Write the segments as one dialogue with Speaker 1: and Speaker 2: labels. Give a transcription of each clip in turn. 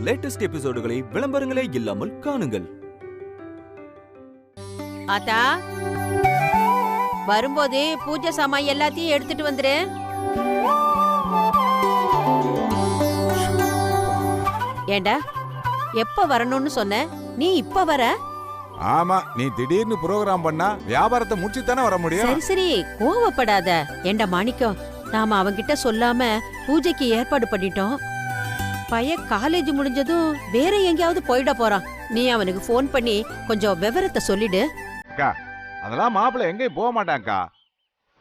Speaker 1: Latest எபிசோடுகளை விளம்பரங்களே இல்லாமல் காணுங்கள்.
Speaker 2: ஆத்தா, வரும்போது பூஜை சாமான் எல்லாத்தையும் எடுத்துட்டு வந்துரு. ஏண்டா, எப்ப வரணும்னு சொன்ன? நீ இப்ப வர?
Speaker 3: ஆமா, நீ திடீர்னு புரோகிராம் பண்ணா வியாபாரத்தை முடிச்சு தானே வர முடியும்.
Speaker 2: சரி சரி, கோவப்படாத. ஏண்டா மாணிக்கம், நாம அவன்கிட்ட சொல்லாம பூஜைக்கு ஏற்பாடு பண்ணிட்டோம். பையன் காலேஜ் முடிஞ்சதும் வேற எங்கேயாவது போயிட போறான். நீ அவனுக்கு போன் பண்ணி கொஞ்சம் விவரத்தை சொல்லிடு.
Speaker 3: அக்கா, அதெல்லாம் மாப்பிள்ள எங்கேயும் போக மாட்டான்க்கா.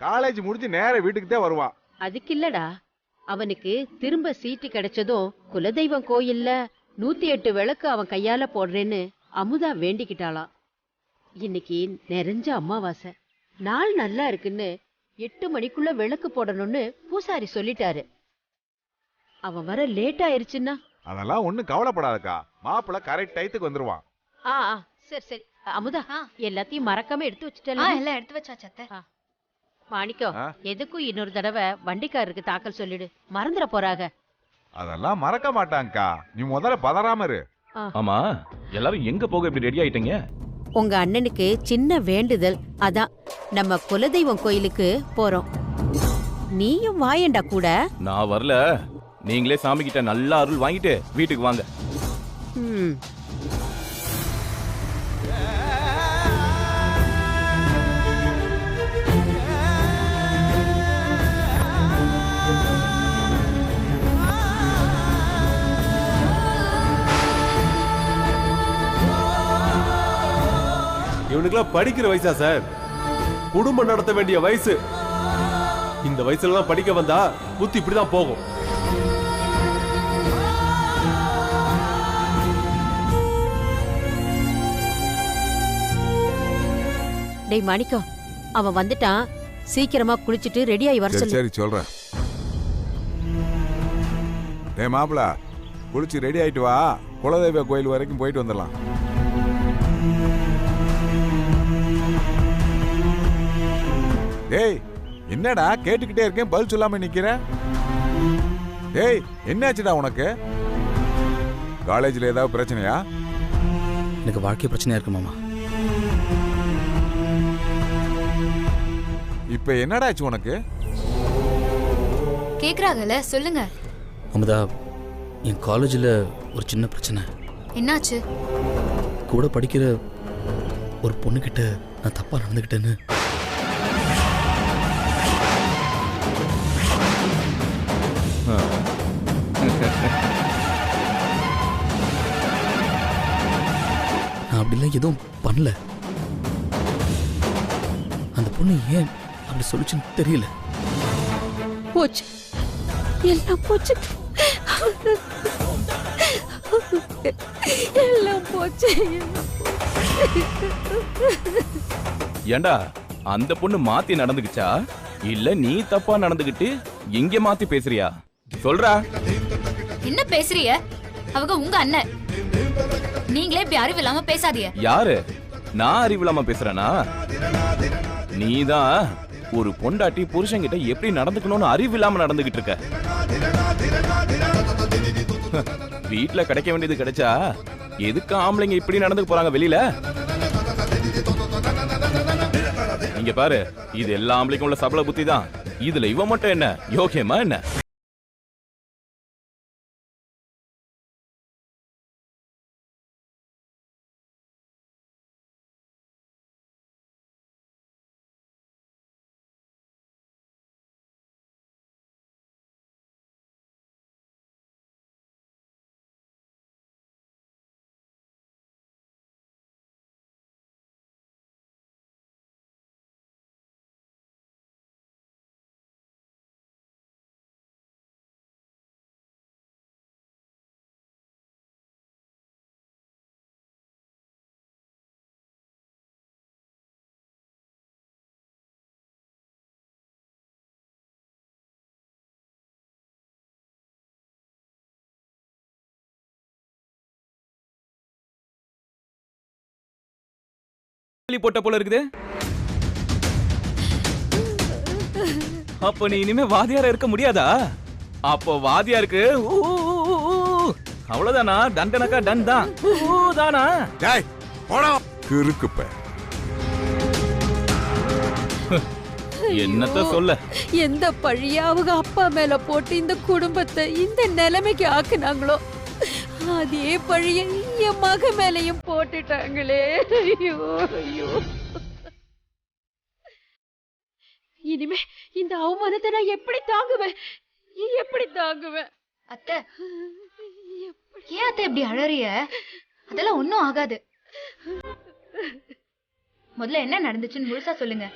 Speaker 3: காலேஜ் முடிஞ்சு நேர வீட்டுக்கு தான் வருவான்.
Speaker 2: அதுக்கு இல்லடா, அவனுக்கு திரும்ப சீட்டு கிடைச்சதும் குலதெய்வம் கோயில்ல 108 விளக்கு அவன் கையால போடுறேன்னு அமுதா வேண்டிக்கிட்டாளாம். இன்னைக்கு நிறைஞ்ச அமாவாசை, நாள் நல்லா இருக்குன்னு 8 மணிக்குள்ள விளக்கு போடணும்னு பூசாரி சொல்லிட்டாரு. அவன் வர லேட் ஆயிருச்சுன்னா?
Speaker 3: அதெல்லாம் ஒண்ணும் கவலைப்படாதக்கா, மாப்பிள்ள கரெக்ட் டைத்துக்கு வந்துருவான்.
Speaker 2: சரி சரி. அமுதா, எல்லாத்தையும் மறக்காம எடுத்து வச்சுட்டல?
Speaker 4: எல்லாம் எடுத்து வச்சாச்சத்த.
Speaker 2: மாணிக்கம், எதுக்கும் இன்னொரு தடவை வண்டிக்காரருக்கு தாக்கல் சொல்லிடு, மறந்துட போறாங்க.
Speaker 3: அதெல்லாம் மறக்க மாட்டாங்கக்கா, நீ முதல்ல பதறாம இரு.
Speaker 5: ஆமா, எல்லாரும் எங்க போக இப்படி ரெடி ஆயிட்டீங்க?
Speaker 2: உங்க அண்ணனுக்கு சின்ன வேண்டுதல், அதான் நம்ம குலதெய்வம் கோயிலுக்கு போறோம். நீயும் வாயண்டா கூட.
Speaker 5: நான் வரல, நீங்களே சாமி கிட்ட நல்ல அருள் வாங்கிட்டு வீட்டுக்கு வாங்க.
Speaker 6: இவனுக்குலாம் படிக்கிற வயசா சார்? குடும்பம் நடத்த வேண்டிய வயசு. இந்த வயசுல எல்லாம் படிக்க வந்தா புத்தி இப்படிதான் போகும்.
Speaker 2: டேய் மாணிக்கம், அவன் வந்துட்டான். சீக்கிரமா குளிச்சிட்டு ரெடி ஆகி வர சொல்லு.
Speaker 3: சரி சொல்றேன். டேய் மாப்பிள்ள, குளிச்சு ரெடி ஆயிட்டு வா, குலதெய்வ கோயில் வரைக்கும் போயிட்டு வந்துடலாம். டேய், என்னடா கேட்டுக்கிட்டே இருக்கேன், பதில் சொல்லாம நிக்கிற? டேய், என்னாச்சுடா உனக்கு? காலேஜ்ல ஏதாவது பிரச்சனையா?
Speaker 7: எனக்கு வாழ்க்கை பிரச்சனையா இருக்கு மாமா.
Speaker 3: இப்ப என்னடாச்சு உனக்கு?
Speaker 4: கேக்குறாங்கல்ல, சொல்லுங்க.
Speaker 7: அமுதா, என் காலேஜில் ஒரு சின்ன பிரச்சனை.
Speaker 4: என்னாச்சு?
Speaker 7: கூட படிக்கிற ஒரு பொண்ணுகிட்ட நான் தப்பா நடந்துக்கிட்டேன்னு. நான் அப்படிலாம் எதுவும் பண்ணல. அந்த பொண்ணு ஏன் அப்படி சொல்லிச்சுன்னு தெரியல.
Speaker 2: போச்சு, எல்லாம் போச்சு, எல்லாம் போச்சு.
Speaker 5: ஏண்டா, அந்த பொண்ணு மாத்தி நடந்துக்குச்சா இல்ல நீ தப்பா நடந்துகிட்டு இங்க மாத்தி பேசுறியா? சொல்றா.
Speaker 4: என்ன பேசுறீங்க? அவங்க உங்க அண்ணன். நீங்களே இப்படி அறிவு இல்லாம பேசாதீங்க.
Speaker 5: யாரு? நான் அறிவில்லாம பேசுறேனா? நீதான் ஒரு பொண்டாட்டி புருஷன்கிட்ட எப்படி நடந்துக்கணும்னு அறிவு இல்லாம நடந்துகிட்டு இருக்க. வீட்டுல கிடைக்க வேண்டியது கிடைச்சா எதுக்கு ஆம்பளைங்க இப்படி நடந்துக்க போறாங்க வெளியில? இங்க பாரு, இது எல்லா ஆம்பளைக்கும் உள்ள சபல புத்தி தான். இதுல இவன் மட்டும் என்ன யோகியமா என்ன? போட்ட போல இருக்குது. அப்ப நீ இனிமே வாதியாரா இருக்க முடியாதா? அப்போ வாதியாருக்கு அவ்வளவுதானா? டண்டனக்கா டன் தான். ஓ தானா?
Speaker 3: டேய் போடா கிறுக்குப்ப.
Speaker 5: என்னத்த சொல்ல?
Speaker 2: எந்த பழிய அவங்க அப்பா மேல போட்டு இந்த குடும்பத்தை இந்த நிலைமைக்கு ஆக்குனாங்களோ அதே பழிய என் மக மேலையும் போட்டுட்டாங்களே. ஐயோ ஐயோ. இனிமே இந்த அவமானத்தை நான் எப்படி தாங்குவேன்? எப்படி தாங்குவேன்?
Speaker 4: அத்தை, ஏன் அத்தை இப்படி அழறிய? அதெல்லாம் ஒண்ணும் ஆகாது. முதல்ல என்ன நடந்துச்சுன்னு முழுசா சொல்லுங்க.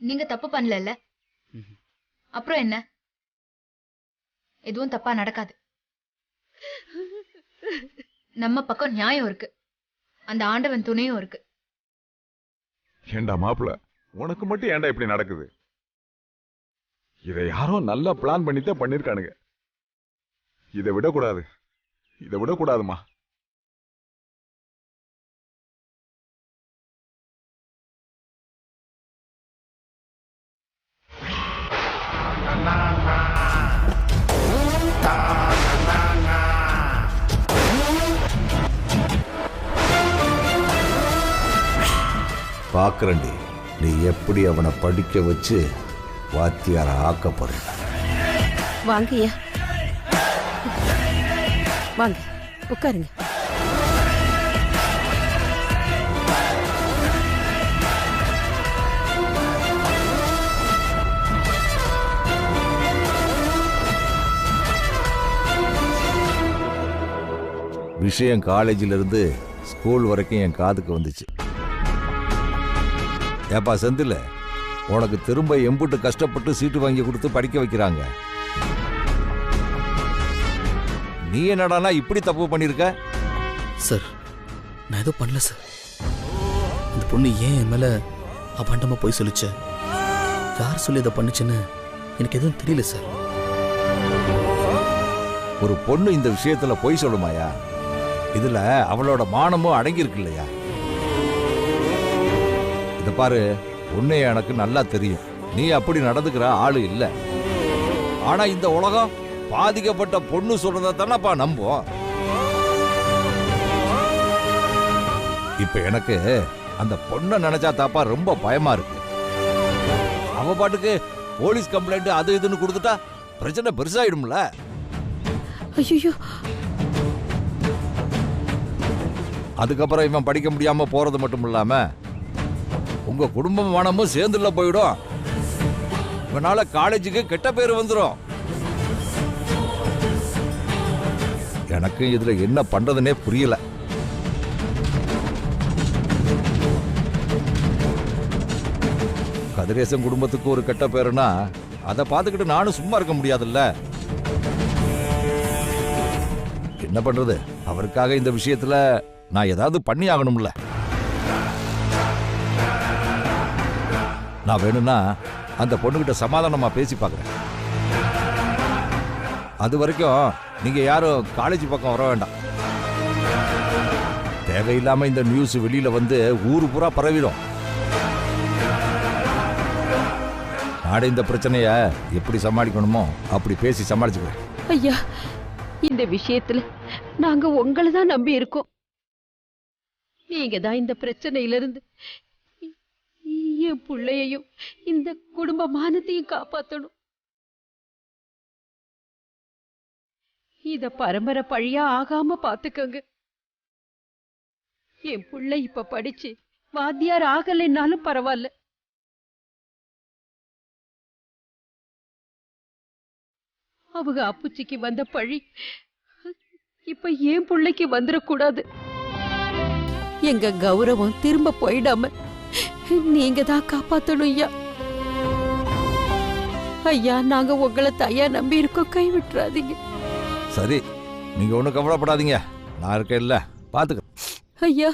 Speaker 4: நீங்க தப்பு பண்ணல. அப்புறம் என்ன? எதுவும் தப்பா நடக்காது. நம்ம பக்கம் நியாயம் இருக்கு, அந்த ஆண்டவன் துணையும் இருக்கு.
Speaker 3: ஏண்டா மாப்பிள, உனக்கு மட்டும் ஏண்டா இப்படி நடக்குது? இதை யாரோ நல்லா பிளான் பண்ணித்தான் பண்ணிருக்கானுங்க. இதை விடக்கூடாது, இதை விடக்கூடாதுமா.
Speaker 8: பார்க்கறண்டி நீ எப்படி அவனை படிக்க வச்சு வாத்தியார ஆக்க போற.
Speaker 2: வாங்கய்யா, வாங்க உட்காருங்க.
Speaker 8: விஷயம் காலேஜில் இருந்து ஸ்கூல் வரைக்கும் என் காதுக்கு வந்துச்சு. ஏப்பா செந்தில், உனக்கு திரும்ப எம்புட்டு கஷ்டப்பட்டு சீட்டு வாங்கி கொடுத்து படிக்க வைக்கிறாங்க. நீ என்னடானா இப்படி தப்பு பண்ணிருக்க?
Speaker 7: சார், நான் எதுவும் பண்ணல சார். அந்த பொண்ணு ஏன் என் மேல அபாண்டமா போய் சொல்லிச்ச, யார் சொல்லி இதை பண்ணுச்சுன்னு எனக்கு எதுவும் தெரியல சார்.
Speaker 8: ஒரு பொண்ணு இந்த விஷயத்துல பொய் சொல்லுமாயா? இதுல அவளோட மானமும் அடங்கி இருக்கு இல்லையா? இத பாரு, உன்னை எனக்கு நல்லா தெரியும், நீ அப்படி நடந்துக்கிற ஆளு இல்ல. ஆனா இந்த உலகம் பாதிக்கப்பட்ட பொண்ணு சொல்றத தானப்பா நம்பும். இப்ப எனக்கு அந்த பொண்ணை நினைச்சா தாப்பா ரொம்ப பயமா இருக்கு. அவ பாட்டுக்கு போலீஸ் கம்ப்ளைண்ட் அது இதுன்னு கொடுத்துட்டா பிரச்சனை பெருசாயிடும்ல.
Speaker 2: ஐயோ,
Speaker 8: அதுக்கப்புறம் இவன் படிக்க முடியாம போறது மட்டும் இல்லாம உங்க குடும்பம் மனமும் சேர்ந்துல போயிடும். இவனால காலேஜுக்கு கெட்ட பேர் வந்துடும். எனக்கு இதுல என்ன பண்றதுன்னே புரியல. கதிரேசன் குடும்பத்துக்கு ஒரு கெட்ட பேருனா அதை பார்த்துக்கிட்டு நானும் சும்மா இருக்க முடியாதுல்ல. என்ன பண்றது, அவருக்காக இந்த விஷயத்துல நான் ஏதாவது பண்ணி ஆகணும்ல. நான் வேணும்னா அந்த பொண்ணுகிட்ட சமாதானமா பேசி பார்க்கிறேன். அது வரைக்கும் நீங்க யாரும் காலேஜ் பக்கம் வர வேண்டாம். தேவையில்லாம இந்த நியூஸ் வெளியில வந்து ஊரு பூரா பரவிடும். நாடு இந்த பிரச்சனைய எப்படி சமாளிக்கணுமோ அப்படி பேசி சமாளிச்சுக்கிறேன்.
Speaker 2: ஐயா, இந்த விஷயத்துல நாங்க உங்களை தான் நம்பி இருக்கோம். நீங்க தான் இந்த பிரச்சனையிலிருந்து என் பிள்ளையையும் இந்த குடும்ப மானத்தையும் காப்பாத்தணும். இத பரம்பரை பழியா ஆகாம பாத்துக்கங்க. என் பிள்ளை இப்ப படிச்சு வாத்தியார் ஆகலைன்னாலும் பரவாயில்ல. அவங்க அப்புச்சிக்கு வந்த பழி இப்ப என் பிள்ளைக்கு வந்துடக்கூடாது. எங்க கௌரவம் திரும்ப போயிடாம நீங்க தான் காப்பாத்தணும் ஐயா. ஐயா, நாங்க உங்களை தயா நம்பி இருக்கோம், கைவிட்டுறாதீங்க.
Speaker 8: சரி, நீங்க ஒண்ணும் கவலைப்படாதீங்க, நான் இருக்கேன் இல்ல, பாத்துக்கிறேன்.
Speaker 2: ஐயா,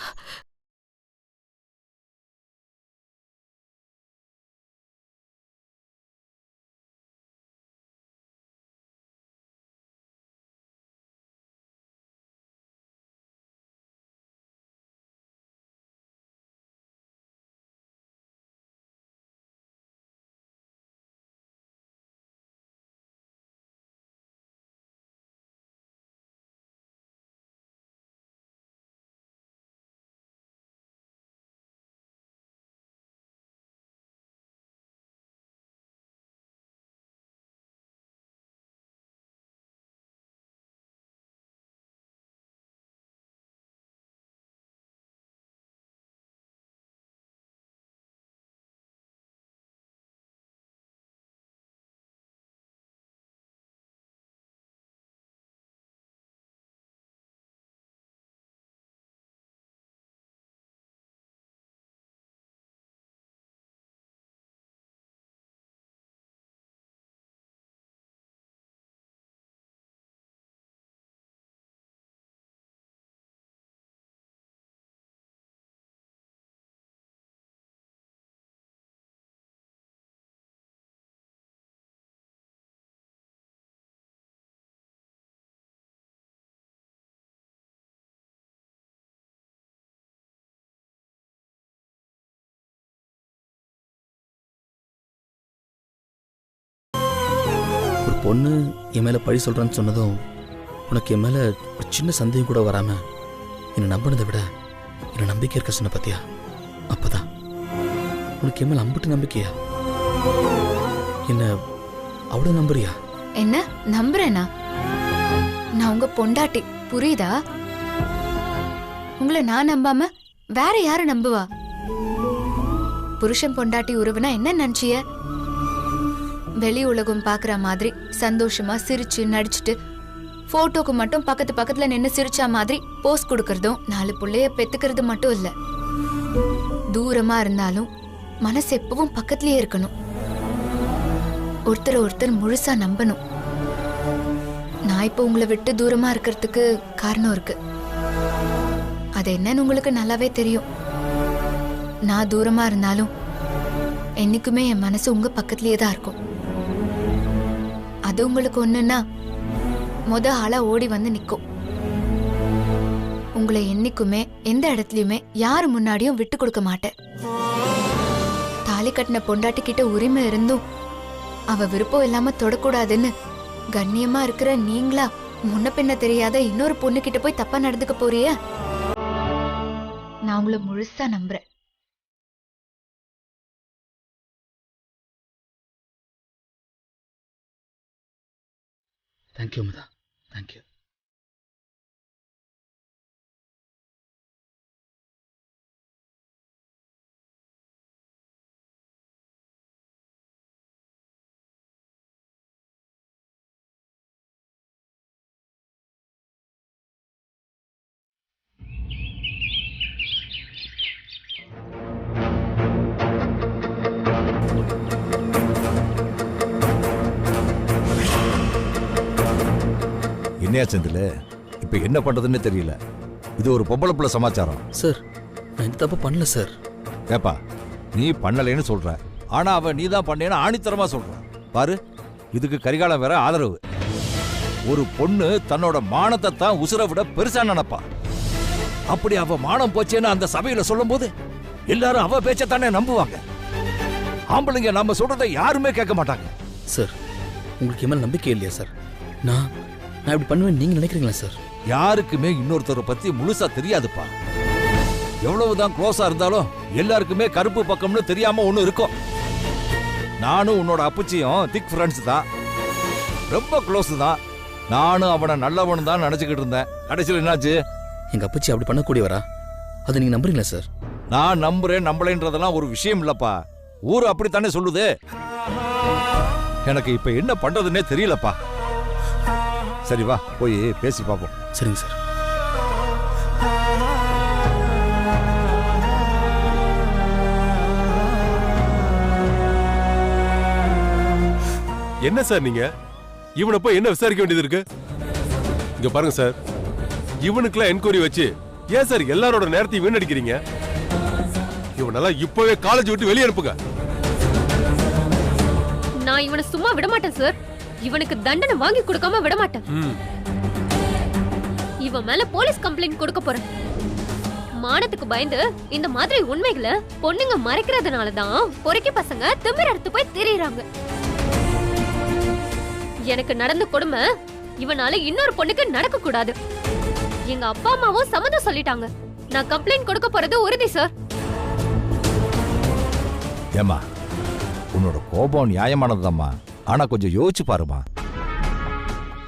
Speaker 7: பொண்ணு என் மேலே பழி சொல்கிறேன்னு சொன்னதும் உனக்கு என் மேலே ஒரு சின்ன சந்தேகம் கூட வராமல் என்னை நம்பினதை விட என்னை நம்பிக்கை இருக்க சொன்ன பார்த்தியா? அப்போதான் உனக்கு என் மேலே அம்பிட்டு நம்பிக்கையா? என்ன அவ்வளோ நம்புறியா?
Speaker 4: என்ன நம்புறேனா? நான் உங்க பொண்டாட்டி, புரியுதா? உங்களை நான் நம்பாம வேற யாரு நம்புவா? புருஷன் பொண்டாட்டி உறவுனா என்ன நினைச்சிய? வெளி உலகம் பாக்குற மாதிரி சந்தோஷமா சிரிச்சு நடிச்சுட்டு போட்டோக்கு மட்டும் பக்கத்து பக்கத்துல நின்னு சிரிச்சா மாதிரி போஸ் கொடுக்கறதும் 4 புள்ளைய பெத்துக்கிறது மட்டும் இல்ல. தூரமா இருந்தாலும் மனசு எப்பவும் பக்கத்துலயே இருக்கணும். ஒருத்தர் முழுசா நம்பணும். நான் இப்ப உங்களை விட்டு தூரமா இருக்கிறதுக்கு காரணம் இருக்கு. அது என்னன்னு உங்களுக்கு நல்லாவே தெரியும். நான் தூரமா இருந்தாலும் என்னைக்குமே என் மனசு உங்க பக்கத்திலேயே தான் இருக்கும். அது உங்களுக்கு ஒண்ணுன்னா ஆளா ஓடி வந்து நிக்கும். உங்களை என்னைக்குமே எந்த இடத்துலயுமே யாரு முன்னாடியும் விட்டு கொடுக்க மாட்டேன். தாலி கட்டின பொண்டாட்டி கிட்ட உரிமை இருந்தும் அவ விருப்பம் இல்லாம தொடக்கூடாதுன்னு கண்ணியமா இருக்கிற நீங்களா முன்ன பின்ன தெரியாத இன்னொரு பொண்ணு கிட்ட போய் தப்பா நடந்துக்க போறிய? நான் உங்களை முழுசா நம்புறேன்.
Speaker 7: Thank you Amutha, thank you.
Speaker 8: என்னையா செந்தில், இப்ப என்ன பண்றதுன்னு தெரியல. இது ஒரு பொம்பளை பிள்ளை சமாச்சாரம்.
Speaker 7: சார், நான் இந்த தப்பு பண்ணல சார்.
Speaker 8: ஏப்பா, நீ பண்ணலைன்னு சொல்ற, ஆனா அவ நீ தான் பண்ணேன்னு ஆணித்தரமா சொல்ற. பாரு, இதுக்கு கரிகாலம் வேற ஆதரவு. ஒரு பொண்ணு தன்னோட மானத்தை தான் உசுரை விட பெருசா நினைப்பா. அப்படி அவ மானம் போச்சேன்னு அந்த சபையில சொல்லும் போது எல்லாரும் அவ பேச்சத்தானே நம்புவாங்க. ஆம்பளைங்க நம்ம சொல்றதை யாருமே கேட்க மாட்டாங்க.
Speaker 7: சார், உங்களுக்கு என் மேல நம்பிக்கை இல்லையா சார்? நான் இப்படி பண்ணுவேன் நீங்க நினைக்கிறீங்களா சார்?
Speaker 8: யாருக்குமே இன்னொருத்தரை பத்தி முழுசா தெரியாதுப்பா. எவ்வளவுதான் க்ளோஸா இருந்தாலும் எல்லாருக்குமே கருப்பு பக்கம்னு தெரியாம ஒண்ணு இருக்கும். நானும் உன்னோட அப்பச்சியும் திக் ஃப்ரெண்ட்ஸ் தான், ரொம்ப க்ளோஸ் தான். நானும் அவனை நல்லவனு தான் நினைச்சுக்கிட்டு இருந்தேன். கடைசியில் என்னாச்சு?
Speaker 7: எங்க அப்பச்சி அப்படி பண்ணக்கூடியவரா? அதை நீங்க நம்புறீங்களா சார்?
Speaker 8: நான் நம்புறேன் நம்பலைன்றதெல்லாம் ஒரு விஷயம் இல்லப்பா. ஊரு அப்படித்தானே சொல்லுது. எனக்கு இப்ப என்ன பண்றதுன்னே தெரியலப்பா. சரி வா, போய் பேசி பார்ப்போம்.
Speaker 7: சரிங்க சார்.
Speaker 6: என்ன சார் நீங்க இவனை போய் என்ன விசாரிக்க வேண்டியது இருக்கு? இங்க பாருங்க சார், இவனுக்குலாம் என்கொயரி வச்சு ஏன் சார் எல்லாரோட நேரத்தையும் வீணடிக்கிறீங்க? இவனெல்லாம் இப்பவே காலேஜ் விட்டு வெளியே அனுப்புங்க.
Speaker 9: நான் இவனை சும்மா விட மாட்டேன் சார். இவனுக்கு தண்டனை வாங்கி கொடுக்காம விட மாட்டேன். இவன் மேல போலீஸ் கம்ப்ளைண்ட் கொடுக்க போறேன். மானத்துக்கு பயந்து இந்த மாதிரி உண்மைகளை பொண்ணுங்க மறைக்கிறதுனாலதான் பொறுக்கி பசங்க திமிர எடுத்து போய் திரியுறாங்க. எனக்கு நடந்த கொடுமை இவனால இன்னொரு பொண்ணுக்கு நடக்க கூடாது. எங்க அப்பா அம்மாவும் சம்மதம் சொல்லிட்டாங்க. நான் கம்ப்ளைண்ட் கொடுக்க போறது உறுதி சார்.
Speaker 8: ஏமா, உன்னோட கோபம் நியாயமானதுதாம்மா. ஆனா கொஞ்சம் யோசிச்சு பாருமா.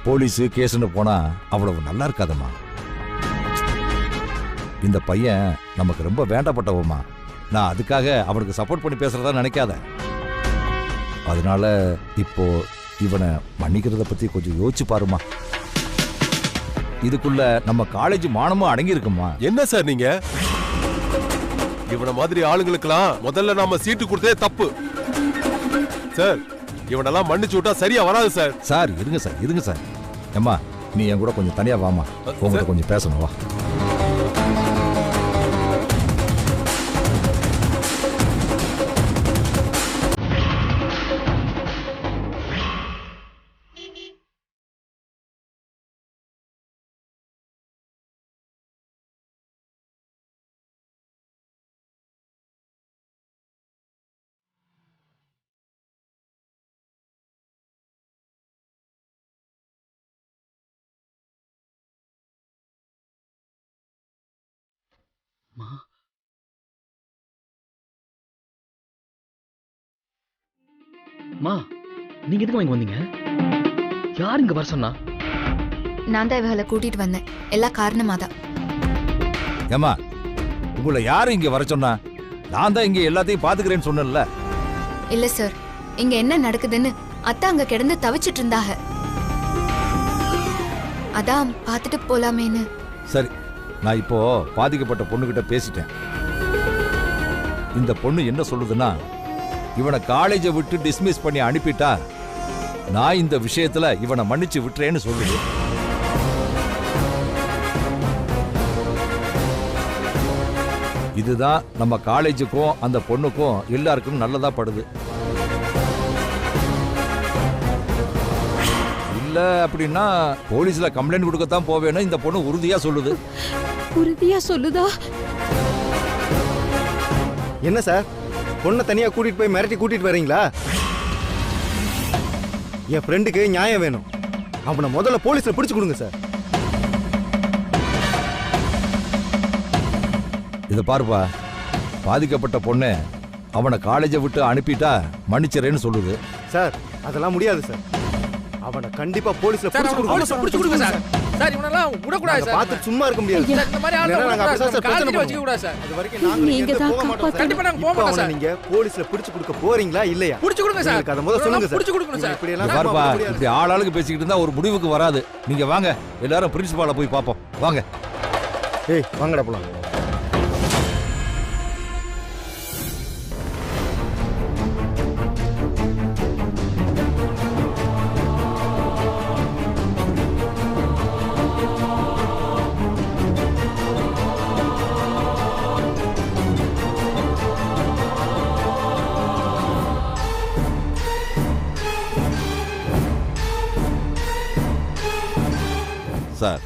Speaker 8: போலீஸ் கேஸ்ன்னு போனா அவ்வளவு நல்லா இருக்காதம்மா. இந்த பையன் நமக்கு ரொம்ப வேண்டப்பட்டவம்மா. நான் அதுக்காக அவனுக்கு சப்போர்ட் பண்ணி பேசுறதா நினைக்காத. அதனால இப்போ இவனை மன்னிக்கிறத பத்தி கொஞ்சம் யோசிச்சு பாருமா. இதுக்குள்ள நம்ம காலேஜ் மானமும் அடங்கி இருக்குமா?
Speaker 6: என்ன சார் நீங்க? இவன மாதிரி ஆளுங்களுக்கெல்லாம் முதல்ல நாம சீட்டு கொடுத்தே தப்பு சார். இவனெல்லாம் மன்னிச்சு விட்டா சரியா வராது சார்.
Speaker 8: சார் இருங்க சார். அம்மா, நீ என் கூட கொஞ்சம் தனியா வாமா, உங்ககிட்ட கொஞ்சம் பேசணும் வா.
Speaker 7: மா, நீங்க எதுக்கு வாங்கி வந்தீங்க? யார் இங்க வர சொன்னா?
Speaker 4: நான் தான் இவங்களை கூட்டிட்டு வந்தேன். எல்லா காரணமாதான்.
Speaker 8: ஏமா, உங்களை யாரு இங்க வர சொன்னா? நான் தான் இங்க எல்லாத்தையும் பாத்துக்கிறேன்னு சொன்னேன்ல.
Speaker 4: இல்ல சார், இங்க என்ன நடக்குதுன்னு அத்தா அங்க கிடந்து தவிச்சிட்டு இருந்தாங்க. அதான் பாத்துட்டு போலாமேன்னு.
Speaker 8: சரி, நான் இப்போ பாதிக்கப்பட்ட பொண்ணுகிட்ட பேசிட்டேன். இந்த பொண்ணு என்ன சொல்லுதுன்னா, இவனை காலேஜை விட்டு டிஸ்மிஸ் பண்ணி அனுப்பிட்டா நான் இந்த விஷயத்துல இவனை மன்னிச்சு விட்டுறேன்னு சொல்லுது. இதுதான் நம்ம காலேஜுக்கும் அந்த பொண்ணுக்கும் எல்லாருக்கும் நல்லதா படுது. இல்ல அப்படின்னா போலீஸ்ல கம்ப்ளைண்ட் கொடுக்கத்தான் போவேன்னு இந்த பொண்ணு உறுதியா சொல்லுது.
Speaker 2: உறுதியா சொல்லுதா?
Speaker 10: என்ன சார், பொண்ணை தனியா கூட்டிட்டு போய் மிரட்டி கூட்டிட்டு வரீங்களா? என் ஃப்ரெண்டுக்கு நியாயம் வேணும். அவனை முதல்ல போலீஸ்ல பிடிச்சு கொடுங்க சார்.
Speaker 8: இத பாருப்பா, பாதிக்கப்பட்ட பொண்ணு அவனை காலேஜை விட்டு அனுப்பிட்டா மன்னிச்சிரேன்னு சொல்லுது.
Speaker 10: சார், அதெல்லாம் முடியாது சார். அவனை கண்டிப்பா போலீஸ்ல பிடிச்சு கொடுங்க சார்.
Speaker 7: சார், இவனெல்லாம் விடக்கூடாது சார்.
Speaker 10: பார்த்து சும்மா இருக்க முடியாது.
Speaker 7: இந்த மாதிரி ஆளை வச்சுக்க கூடாது சார்.
Speaker 10: அது வரைக்கும் நாங்க
Speaker 2: நீங்க தான்
Speaker 7: கண்டிப்பா நாங்க போக மாட்டோம் சார்.
Speaker 10: நீங்க போலீஸ்ல பிடிச்சு கொடுக்க போறீங்களா இல்லையா?
Speaker 7: பிடிச்சு கொடுங்க சார்.
Speaker 10: அத முதல்ல சொல்லுங்க சார்.
Speaker 7: பிடிச்சு கொடுங்க சார்.
Speaker 10: இப்படி
Speaker 8: இத
Speaker 10: எல்லாம்
Speaker 8: பாருப்பா, இப்படி ஆளாளுக்கு பேசிக்கிட்டு இருந்தா ஒரு முடிவுக்கு வராது. நீங்க வாங்க, எல்லாரும் பிரின்சிபால போய் பாப்போம். வாங்க.
Speaker 10: ஏய், வாங்கடா போலாம்.
Speaker 8: சார்,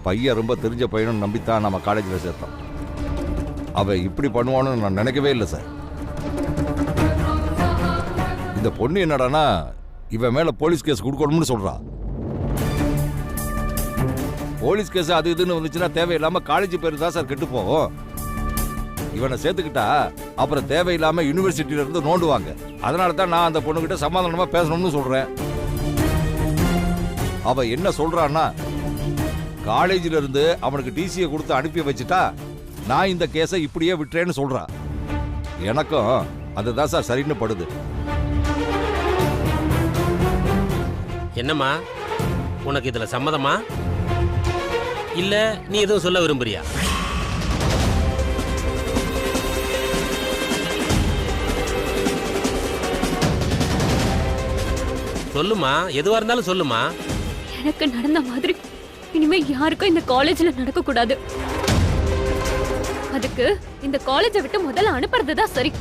Speaker 8: பையன் ரொம்ப தெரிஞ்ச பையனும் நம்பித்தான் நம்ம காலேஜில் சேர்த்தோம். அவன் இப்படி பண்ணுவான்னு நான் நினைக்கவே இல்லை சார். இந்த பொண்ணு என்னடானா இவன் மேல போலீஸ் கேஸ் கொடுக்கணும்னு சொல்றா. போலீஸ் கேஸ் அது இதுன்னு வந்துச்சுன்னா தேவையில்லாம காலேஜ் பேரு தான் சார் கெட்டு போகும். இவனை சேர்த்துக்கிட்டா அப்புறம் தேவையில்லாம யூனிவர்சிட்டியில இருந்து நோண்டுவாங்க. அதனால தான் நான் அந்த பொண்ணுகிட்ட சமாதானமா பேசணும்னு சொல்றேன். அவ என்ன சொல்றான்னா, காலேஜில இருந்து அவனுக்கு டிசியை கொடுத்து அனுப்பி வச்சுட்டா நான் இந்த கேஸை இப்படியே விட்டுறேன்னு சொல்றா. எனக்கும் அதுதான் சார் சரின்னு படுது.
Speaker 11: என்னம்மா, உனக்கு இதுல சம்மதமா இல்ல நீ எதுவும் சொல்ல விரும்புறியா? சொல்லுமா, எதுவா இருந்தாலும் சொல்லுமா.
Speaker 9: எனக்கு நடந்த மாதிரி இனிமே யாருக்கும் இந்த காலேஜ்ல நடக்க கூடாது. அதுக்கு இந்த காலேஜை விட்டு முதல்ல அனுப்புறதுதான் சரி.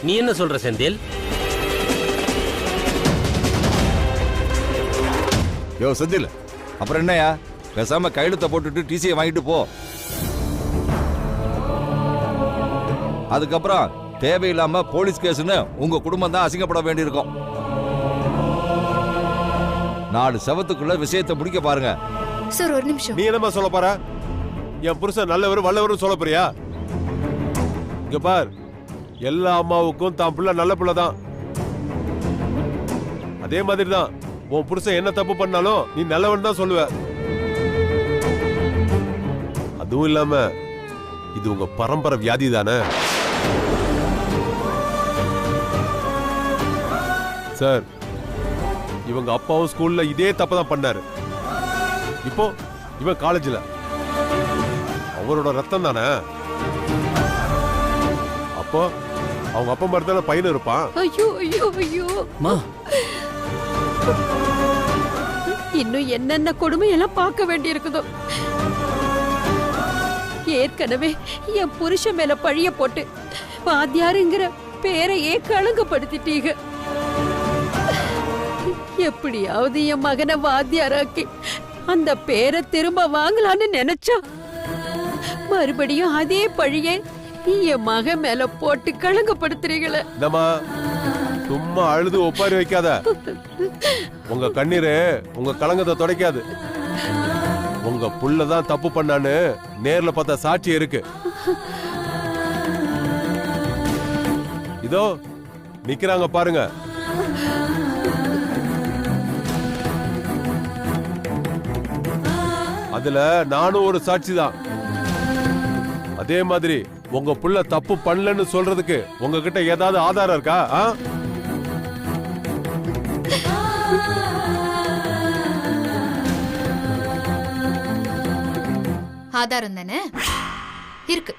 Speaker 11: நீ என்ன சொல்ற செந்தில்?
Speaker 8: யோ செந்தில், அப்புறம் என்னையா, பேசாம கையெழுத்த போட்டுட்டு டிசியை வாங்கிட்டு போ. அதுக்கப்புறம் தேவையில்லாம போலீஸ் கேஸ்னு உங்க குடும்பம் தான் அசிங்கப்பட வேண்டியிருக்கும். 4 செவத்துக்குள்ள விஷயத்தை முடிக்க பாருங்க.
Speaker 4: சார், ஒரு நிமிஷம்.
Speaker 6: நீ என்னமா சொல்ல போற? என் புருஷன் நல்லவர் வல்லவரும் சொல்ல போறியா? இங்க பார், எல்லா அம்மாவுக்கும் தான் பிள்ளை நல்ல பிள்ளை தான். அதே மாதிரி தான் உன் புருஷன் என்ன தப்பு பண்ணாலும் நீ நல்லவன் தான் சொல்லுவ. அதுவும் இல்லாம இது உங்க பரம்பரை வியாதி தானே சார். இவங்க அப்பாவும் ஸ்கூல்ல இதே தப்பு தான் பண்ணாரு. இப்போ இவன் காலேஜ்ல. அவரோட ரத்தம் தானே. அப்போ அவங்க அப்பா மாதிரி தானே பையன் இருப்பான்.
Speaker 2: ஐயோ ஐயோ ஐயோ,
Speaker 7: மா,
Speaker 2: இன்னும் என்னென்ன கொடுமை எல்லாம் பார்க்க வேண்டி இருக்குதோ. ஏற்கனவே என் புருஷன் மேல பழிய போட்டு வாத்தியாருங்கிற பேரையே களங்கப்படுத்திட்டீங்க. எப்படியாவது என் மகனை வாத்தியாராக்கி அந்த பேரை திரும்ப வாங்கலான்னு நினைச்சா மறுபடியும் அதே பழியை என் மகன் மேல போட்டு களங்கப்படுத்துறீங்களே.
Speaker 6: சும்மா அழுது ஒப்பாரி வைக்காத. உங்க கண்ணீரு உங்க கலங்கத்தை துடைக்காது. உங்க புள்ளதான் தப்பு பண்ணான்னு நேர்ல பார்த்த சாட்சி இருக்கு. இதோ நிக்கிறாங்க பாருங்க. அதுல நானும் ஒரு சாட்சி தான். அதே மாதிரி உங்க புள்ள தப்பு பண்ணலன்னு சொல்றதுக்கு உங்ககிட்ட ஏதாவது ஆதாரம் இருக்கா?
Speaker 4: ஆதாரம் தானே இருக்கு.